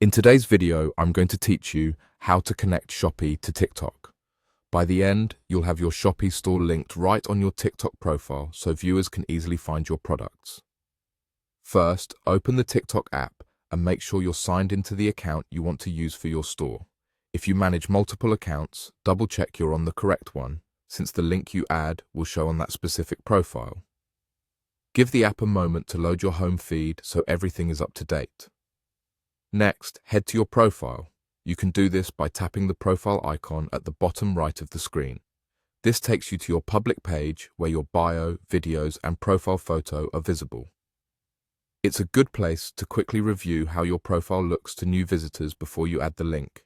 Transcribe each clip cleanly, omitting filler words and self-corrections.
In today's video, I'm going to teach you how to connect Shopee to TikTok. By the end, you'll have your Shopee store linked right on your TikTok profile so viewers can easily find your products. First, open the TikTok app and make sure you're signed into the account you want to use for your store. If you manage multiple accounts, double-check you're on the correct one, since the link you add will show on that specific profile. Give the app a moment to load your home feed so everything is up to date. Next, head to your profile. You can do this by tapping the profile icon at the bottom right of the screen. This takes you to your public page where your bio, videos, and profile photo are visible. It's a good place to quickly review how your profile looks to new visitors before you add the link.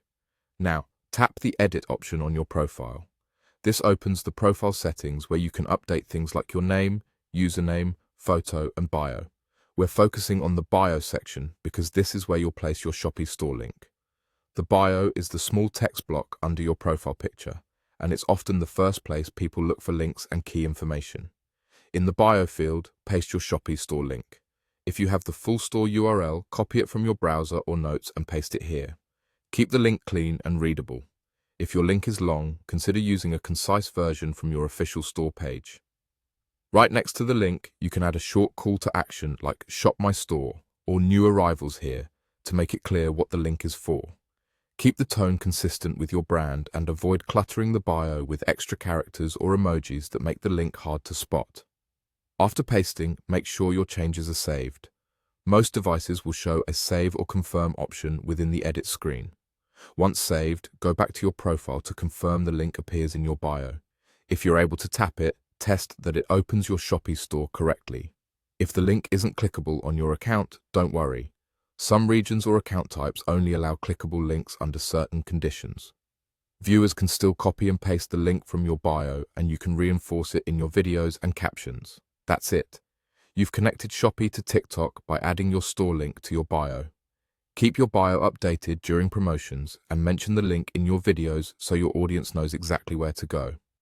Now, tap the Edit option on your profile. This opens the profile settings where you can update things like your name, username, photo, and bio. We're focusing on the bio section because this is where you'll place your Shopee store link. The bio is the small text block under your profile picture, and it's often the first place people look for links and key information. In the bio field, paste your Shopee store link. If you have the full store URL, copy it from your browser or notes and paste it here. Keep the link clean and readable. If your link is long, consider using a concise version from your official store page. Right next to the link, you can add a short call to action like Shop My Store or New Arrivals here to make it clear what the link is for. Keep the tone consistent with your brand and avoid cluttering the bio with extra characters or emojis that make the link hard to spot. After pasting, make sure your changes are saved. Most devices will show a Save or Confirm option within the edit screen. Once saved, go back to your profile to confirm the link appears in your bio. If you're able to tap it, test that it opens your Shopee store correctly. If the link isn't clickable on your account, don't worry. Some regions or account types only allow clickable links under certain conditions. Viewers can still copy and paste the link from your bio, and you can reinforce it in your videos and captions. That's it. You've connected Shopee to TikTok by adding your store link to your bio. Keep your bio updated during promotions and mention the link in your videos so your audience knows exactly where to go.